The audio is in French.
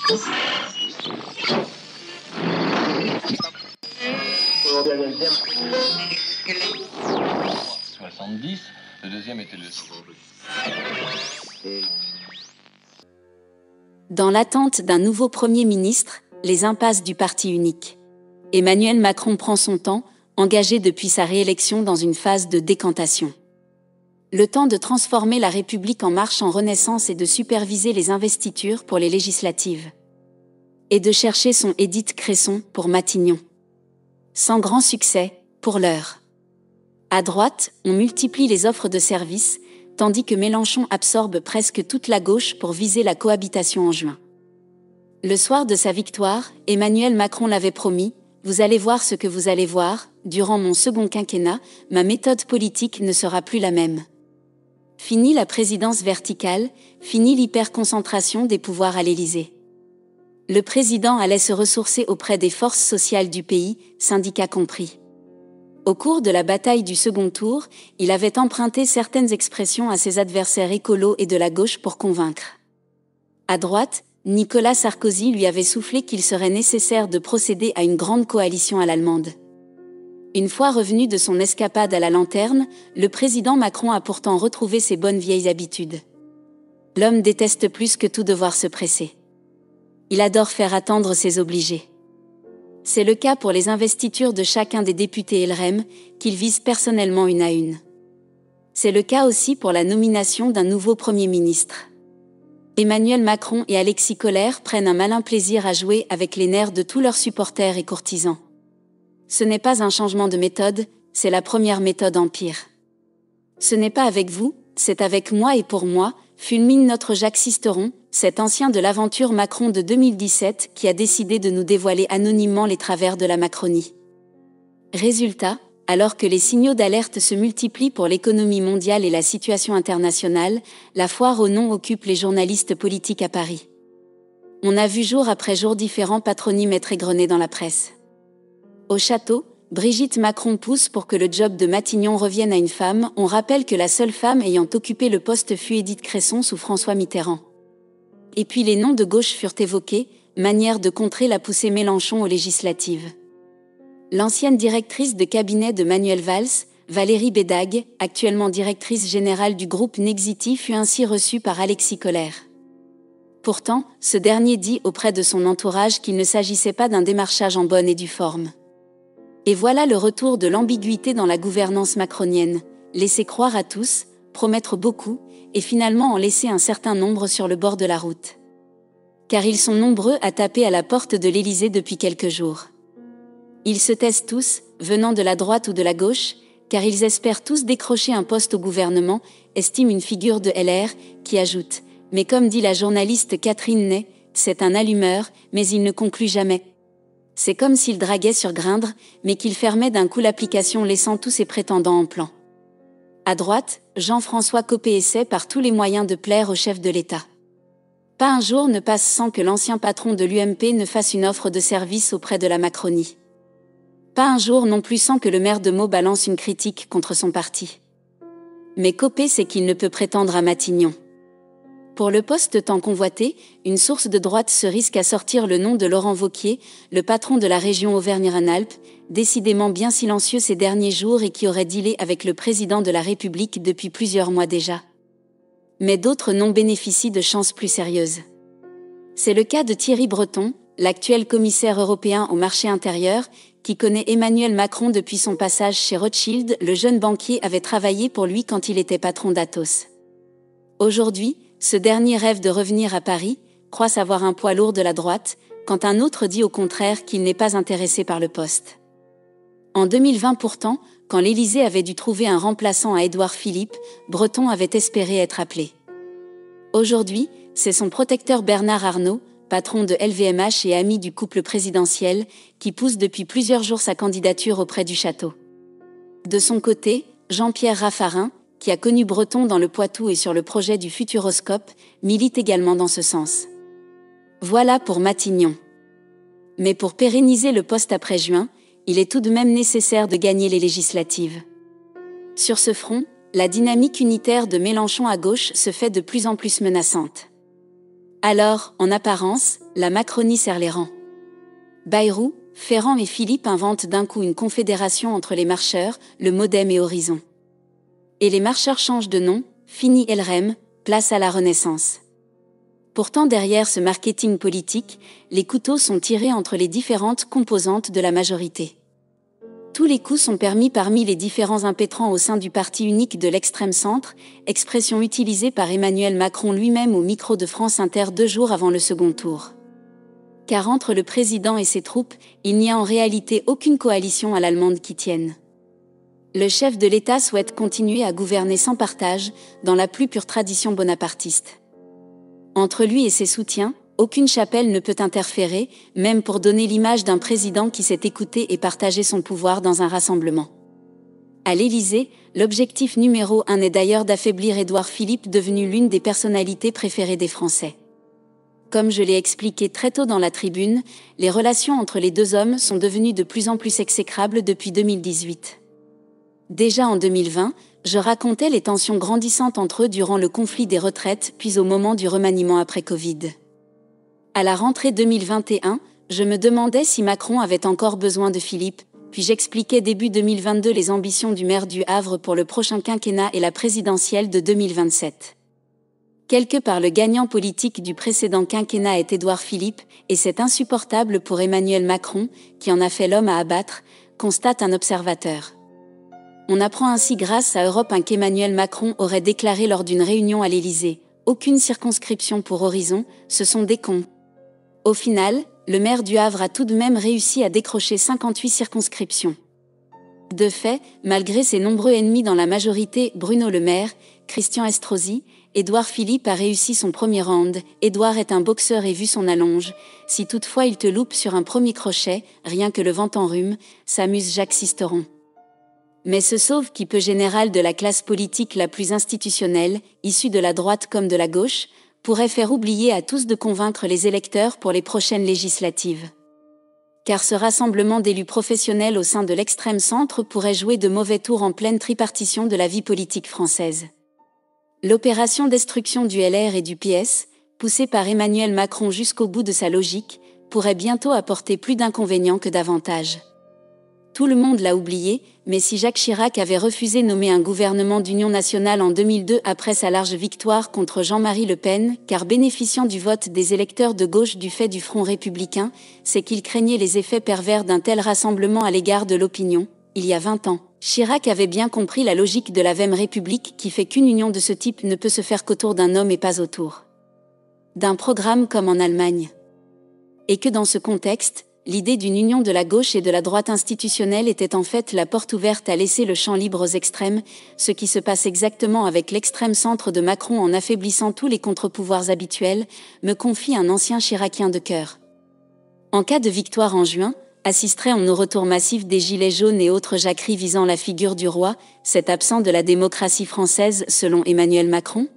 Le deuxième était le... Dans l'attente d'un nouveau Premier ministre, les impasses du parti unique. Emmanuel Macron prend son temps, engagé depuis sa réélection dans une phase de décantation. Le temps de transformer la République en marche en renaissance et de superviser les investitures pour les législatives. Et de chercher son Édith Cresson pour Matignon. Sans grand succès, pour l'heure. À droite, on multiplie les offres de services, tandis que Mélenchon absorbe presque toute la gauche pour viser la cohabitation en juin. Le soir de sa victoire, Emmanuel Macron l'avait promis, « Vous allez voir ce que vous allez voir, durant mon second quinquennat, ma méthode politique ne sera plus la même. » Fini la présidence verticale, fini l'hyperconcentration des pouvoirs à l'Élysée. Le président allait se ressourcer auprès des forces sociales du pays, syndicats compris. Au cours de la bataille du second tour, il avait emprunté certaines expressions à ses adversaires écolos et de la gauche pour convaincre. À droite, Nicolas Sarkozy lui avait soufflé qu'il serait nécessaire de procéder à une grande coalition à l'allemande. Une fois revenu de son escapade à la lanterne, le président Macron a pourtant retrouvé ses bonnes vieilles habitudes. L'homme déteste plus que tout devoir se presser. Il adore faire attendre ses obligés. C'est le cas pour les investitures de chacun des députés LREM, qu'il vise personnellement une à une. C'est le cas aussi pour la nomination d'un nouveau Premier ministre. Emmanuel Macron et Alexis Kohler prennent un malin plaisir à jouer avec les nerfs de tous leurs supporters et courtisans. Ce n'est pas un changement de méthode, c'est la première méthode empire. Ce n'est pas avec vous, c'est avec moi et pour moi, fulmine notre Jacques Sisteron, cet ancien de l'aventure Macron de 2017 qui a décidé de nous dévoiler anonymement les travers de la Macronie. Résultat, alors que les signaux d'alerte se multiplient pour l'économie mondiale et la situation internationale, la foire au nom occupe les journalistes politiques à Paris. On a vu jour après jour différents patronymes être égrenés dans la presse. Au château, Brigitte Macron pousse pour que le job de Matignon revienne à une femme. On rappelle que la seule femme ayant occupé le poste fut Édith Cresson sous François Mitterrand. Et puis les noms de gauche furent évoqués, manière de contrer la poussée Mélenchon aux législatives. L'ancienne directrice de cabinet de Manuel Valls, Valérie Bédag, actuellement directrice générale du groupe Nexity, fut ainsi reçue par Alexis Kohler. Pourtant, ce dernier dit auprès de son entourage qu'il ne s'agissait pas d'un démarchage en bonne et due forme. Et voilà le retour de l'ambiguïté dans la gouvernance macronienne, laisser croire à tous, promettre beaucoup, et finalement en laisser un certain nombre sur le bord de la route. Car ils sont nombreux à taper à la porte de l'Élysée depuis quelques jours. Ils se taisent tous, venant de la droite ou de la gauche, car ils espèrent tous décrocher un poste au gouvernement, estime une figure de LR, qui ajoute « Mais comme dit la journaliste Catherine Ney, c'est un allumeur, mais il ne conclut jamais. C'est comme s'il draguait sur Grindr, mais qu'il fermait d'un coup l'application laissant tous ses prétendants en plan. » À droite, Jean-François Copé essaie par tous les moyens de plaire au chef de l'État. Pas un jour ne passe sans que l'ancien patron de l'UMP ne fasse une offre de service auprès de la Macronie. Pas un jour non plus sans que le maire de Meaux balance une critique contre son parti. Mais Copé sait qu'il ne peut prétendre à Matignon. Pour le poste tant convoité, une source de droite se risque à sortir le nom de Laurent Wauquiez, le patron de la région Auvergne-Rhône-Alpes, décidément bien silencieux ces derniers jours et qui aurait dealé avec le président de la République depuis plusieurs mois déjà. Mais d'autres noms bénéficient de chances plus sérieuses. C'est le cas de Thierry Breton, l'actuel commissaire européen au marché intérieur, qui connaît Emmanuel Macron depuis son passage chez Rothschild. Le jeune banquier avait travaillé pour lui quand il était patron d'Atos. Aujourd'hui, ce dernier rêve de revenir à Paris, croit savoir un poids lourd de la droite, quand un autre dit au contraire qu'il n'est pas intéressé par le poste. En 2020 pourtant, quand l'Élysée avait dû trouver un remplaçant à Édouard Philippe, Breton avait espéré être appelé. Aujourd'hui, c'est son protecteur Bernard Arnault, patron de LVMH et ami du couple présidentiel, qui pousse depuis plusieurs jours sa candidature auprès du château. De son côté, Jean-Pierre Raffarin, qui a connu Breton dans le Poitou et sur le projet du Futuroscope, milite également dans ce sens. Voilà pour Matignon. Mais pour pérenniser le poste après juin, il est tout de même nécessaire de gagner les législatives. Sur ce front, la dynamique unitaire de Mélenchon à gauche se fait de plus en plus menaçante. Alors, en apparence, la Macronie serre les rangs. Bayrou, Ferrand et Philippe inventent d'un coup une confédération entre les marcheurs, le MoDem et Horizon. Et les marcheurs changent de nom, fini LREM, place à la Renaissance. Pourtant derrière ce marketing politique, les couteaux sont tirés entre les différentes composantes de la majorité. Tous les coups sont permis parmi les différents impétrants au sein du parti unique de l'extrême centre, expression utilisée par Emmanuel Macron lui-même au micro de France Inter 2 jours avant le second tour. Car entre le président et ses troupes, il n'y a en réalité aucune coalition à l'allemande qui tienne. Le chef de l'État souhaite continuer à gouverner sans partage, dans la plus pure tradition bonapartiste. Entre lui et ses soutiens, aucune chapelle ne peut interférer, même pour donner l'image d'un président qui sait écouter et partager son pouvoir dans un rassemblement. À l'Élysée, l'objectif numéro 1 est d'ailleurs d'affaiblir Édouard Philippe, devenu l'une des personnalités préférées des Français. Comme je l'ai expliqué très tôt dans la tribune, les relations entre les deux hommes sont devenues de plus en plus exécrables depuis 2018. Déjà en 2020, je racontais les tensions grandissantes entre eux durant le conflit des retraites, puis au moment du remaniement après Covid. À la rentrée 2021, je me demandais si Macron avait encore besoin de Philippe, puis j'expliquais début 2022 les ambitions du maire du Havre pour le prochain quinquennat et la présidentielle de 2027. Quelque part le gagnant politique du précédent quinquennat est Édouard Philippe, et c'est insupportable pour Emmanuel Macron, qui en a fait l'homme à abattre, constate un observateur. On apprend ainsi grâce à Europe 1 qu'Emmanuel Macron aurait déclaré lors d'une réunion à l'Élysée « Aucune circonscription pour Horizon, ce sont des cons ». Au final, le maire du Havre a tout de même réussi à décrocher 58 circonscriptions. De fait, malgré ses nombreux ennemis dans la majorité, Bruno Le Maire, Christian Estrosi, Édouard Philippe a réussi son premier round. Édouard est un boxeur et vu son allonge. Si toutefois il te loupe sur un premier crochet, rien que le vent t'enrhume, s'amuse Jacques Sisteron. Mais ce sauve qui peut général de la classe politique la plus institutionnelle, issue de la droite comme de la gauche, pourrait faire oublier à tous de convaincre les électeurs pour les prochaines législatives. Car ce rassemblement d'élus professionnels au sein de l'extrême centre pourrait jouer de mauvais tours en pleine tripartition de la vie politique française. L'opération destruction du LR et du PS, poussée par Emmanuel Macron jusqu'au bout de sa logique, pourrait bientôt apporter plus d'inconvénients que d'avantages. Tout le monde l'a oublié, mais si Jacques Chirac avait refusé de nommer un gouvernement d'union nationale en 2002 après sa large victoire contre Jean-Marie Le Pen, car bénéficiant du vote des électeurs de gauche du fait du Front républicain, c'est qu'il craignait les effets pervers d'un tel rassemblement à l'égard de l'opinion. Il y a 20 ans, Chirac avait bien compris la logique de la Vème République qui fait qu'une union de ce type ne peut se faire qu'autour d'un homme et pas autour d'un programme comme en Allemagne. Et que dans ce contexte, l'idée d'une union de la gauche et de la droite institutionnelle était en fait la porte ouverte à laisser le champ libre aux extrêmes, ce qui se passe exactement avec l'extrême centre de Macron en affaiblissant tous les contre-pouvoirs habituels, me confie un ancien chiracien de cœur. En cas de victoire en juin, assisterait-on au retour massif des gilets jaunes et autres jacqueries visant la figure du roi, cet absent de la démocratie française selon Emmanuel Macron ?